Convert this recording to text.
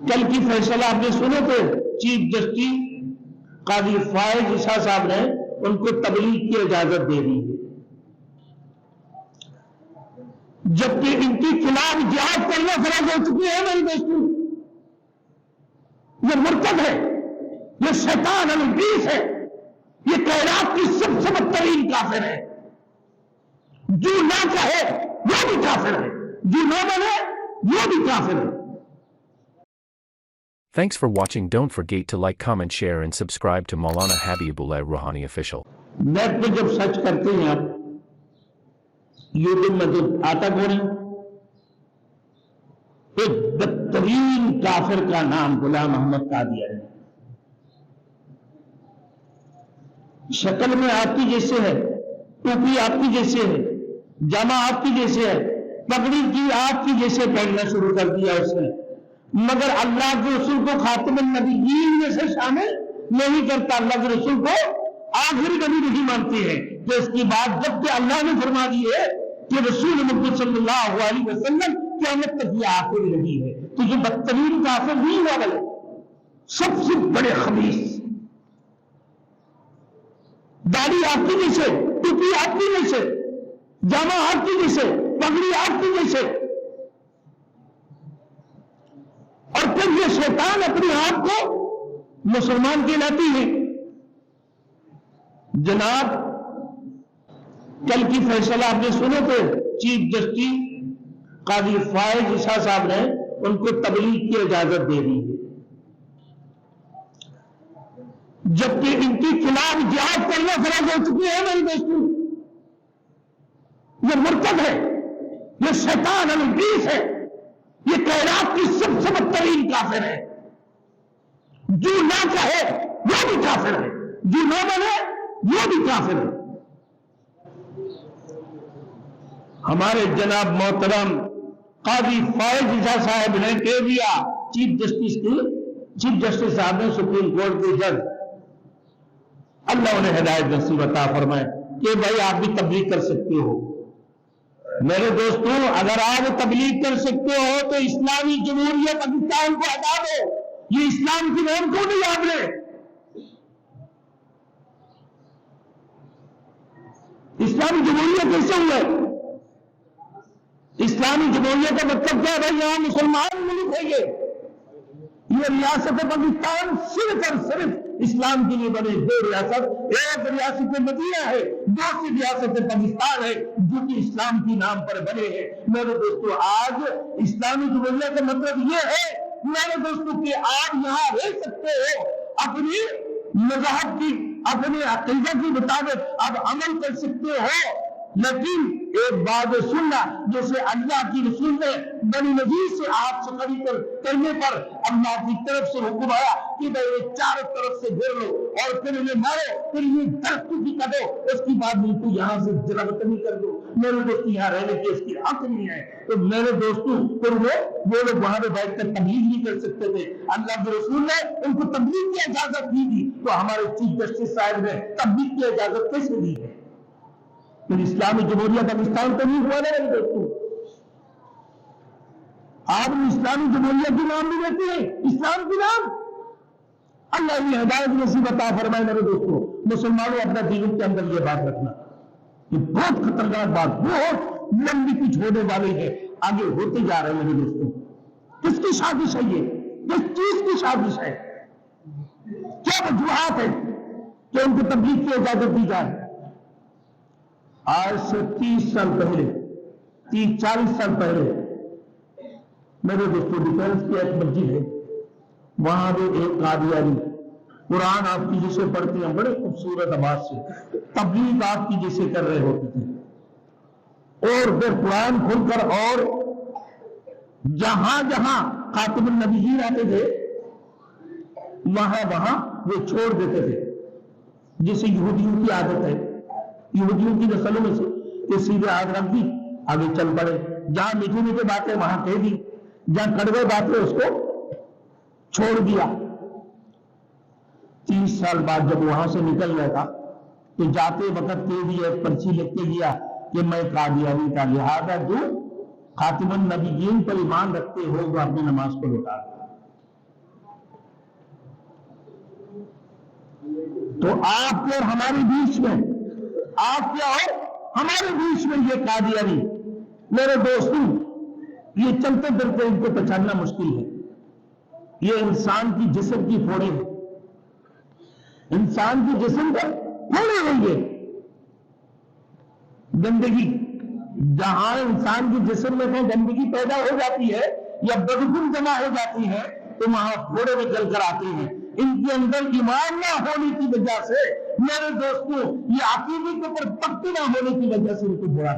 کل کی فیصلہ آپ نے سنے تھے، چیف جسٹس قاضی فائز عیسیٰ صاحب نے ان کو تبلیغ کی اجازت دے دی ہے، جبکہ ان کے خلاف جہاد کرنا فرض ہو چکی ہے میرے دوستوں۔ یہ مرتد ہے، یہ شیطان الابلیس ہے، یہ کائنات کی سب سے بدترین کافر ہے۔ جو نہ کہے وہ بھی کافر ہے، جو نہ بنے وہ بھی کافر ہے۔ Thanks for watching. Don't forget to like, comment, share and subscribe to Maulana Habibullah Rohani official. Net پہ جب سرچ کرتے ہیں آپ یوٹیوب میں تو آتا کون ہے؟ ایک بدترین کافر کا نام غلام محمد قادیانی، شکل میں آپ کی جیسے ہے، ٹوپی آپ کی جیسے ہے، جامع آپ کی جیسے ہے، پگڑی کی آپ کی جیسے پہننا شروع کر دیا اس نے، مگر اللہ کے رسول کو خاتم النبیین میں سے شامل نہیں کرتا، اللہ کے رسول کو آخری نبی نہیں مانتے ہیں۔ تو اس کی بات جب کہ اللہ نے فرما دی ہے کہ رسول محمد صلی اللہ علیہ وسلم قیامت تک یہ آخری نبی ہے، تو یہ بدترین کافر نہیں ہوا بلے سب سے بڑے خبیث، داڑھی آپ کی جیسے، ٹوپی آپ کی جیسے، جامع آپ کی جیسے، پگڑی آپ کی جیسے، اور پھر یہ شیطان اپنے آپ کو مسلمان کہلاتی ہے۔ جناب کل کی فیصلہ آپ نے سنے تھے، چیف جسٹس قاضی فائز عیسیٰ صاحب نے ان کو تبلیغ کی اجازت دے دی ہے، جبکہ ان کے خلاف جہاد کرنا فرض ہو چکی ہے میرے دوستوں۔ یہ مرتد ہے، یہ شیطان الابلیس ہے، یہ کائنات کی سب سے بدترین کافر ہے۔ جو نہ کہے وہ بھی کافر ہے، جو نہ بنے وہ بھی کافر ہے۔ ہمارے جناب محترم قاضی فائز عیسیٰ صاحب نے کہہ دیا، چیف جسٹس صاحب نے سپریم کورٹ کے جج، اللہ انہیں ہدایت نصیب عطا فرمائے، کہ بھائی آپ بھی تبلیغ کر سکتے ہو۔ میرے دوستوں اگر آپ تبلیغ کر سکتے ہو تو اسلامی جمہوریہ پاکستان کو ہٹا دو، یہ اسلام کی نام کیوں نہیں آپ نے؟ اسلامی جمہوریہ کیسے ہوئے؟ اسلامی جمہوریہ کا مطلب کیا ہے بھائی؟ یہاں مسلمان ملک ہے، یہ ریاست پاکستان صرف اور صرف اسلام کے لیے بنے دو ریاست، ایک ریاست مدینہ ہے، دوسری ریاست پاکستان ہے، جو کہ اسلام کے نام پر بنے ہیں۔ میرے دوستو آج اسلامی جمہوریہ کا مطلب یہ ہے میرے دوستو کہ آپ یہاں رہ سکتے ہو، اپنی مذہب کی، اپنے عقیدہ کے مطابق آپ عمل کر سکتے ہو، لیکن ایک بات سننا، جیسے اللہ کی رسول نے بنی نذیر سے آپ سے قریب کرنے پر اللہ کی طرف سے حکم آیا کہ بھائی چاروں طرف سے گھیر لو اور پھر انہیں مارو، پھر یہ درخت کی کٹو، اس کی بعد ان کو یہاں سے جلوطنی کر دو۔ میرے دوست یہاں رہنے کی اس کی حق نہیں ہے، تو میرے دوستوں پھر وہ لوگ وہاں پہ بیٹھ کر تبلیغ نہیں کر سکتے تھے۔ اللہ کے رسول نے ان کو تبلیغ کی اجازت نہیں دی، تو ہمارے چیف جسٹس صاحب نے تبلیغ کی اجازت کیسے دی ہے؟ پھر اسلامی جمہوریہ پاکستان تو نہیں ہوا نا میرے دوستوں۔ آپ اسلامی جمہوریہ کے نام بھی دیتے ہیں، اسلام کے نام۔ اللہ یہ ہدایت نصیب عطا فرمائے میرے دوستوں۔ مسلمانوں اپنا دلوں کے اندر یہ بات رکھنا، یہ بہت خطرناک بات، بہت لمبی کچھ ہونے والے ہیں، آگے ہوتے جا رہے ہیں میرے دوستوں۔ کس کی سازش ہے یہ؟ کس چیز کی سازش ہے؟ کیا وجوہات ہے کہ ان کو تبلیغ کی اجازت دی جائے؟ آج سے 30 سال پہلے، 30-40 سال پہلے میرے دوستوں ڈیفینس کی ایک مسجد ہے، وہاں بھی ایک قادیانی قرآن آپ کی جیسے پڑھتے ہیں بڑے خوبصورت آواز سے، تبلیغ آپ کی جیسے کر رہے ہوتے تھے، اور پھر قرآن کھول کر اور جہاں جہاں خاتم النبیین آتے تھے وہاں وہ چھوڑ دیتے تھے، جیسے یہودیوں کی عادت ہے، یہودیوں کی نسلوں میں سے کہ سیدھے آگ رکھ دی، آگے چل پڑے، جہاں میٹھی میٹھی باتیں وہاں کہہ دی، جہاں کڑوے باتیں اس کو چھوڑ دیا۔ 30 سال بعد جب وہاں سے نکل گیا تھا تو جاتے وقت کہہ دیا، ایک پرچی لکھ کے گیا کہ میں قادیانی کا، لہذا جو خاتم النبیین پر ایمان رکھتے ہو وہ اپنی نماز کو لوٹا دیا۔ تو آپ کے اور ہمارے بیچ میں، آپ کے اور ہمارے بیچ میں یہ قادیانی، میرے دوستوں، یہ چلتے پھرتے ان کو پہچاننا مشکل ہے. یہ انسان کی جسم کی پھوڑے ہیں، انسان کی جسم پر پھوڑے ہوئے گندگی. جہاں انسان کی جسم میں گندگی پیدا ہو جاتی ہے یا بدبو جمع ہو جاتی ہے تو وہاں پھوڑے نکل کر آتے ہیں. ان کے اندر ایمان نہ ہونے کی وجہ سے میرے دوستوں، یہ عقیدے کے اوپر پکے نہ ہونے کی وجہ سے ان کو برا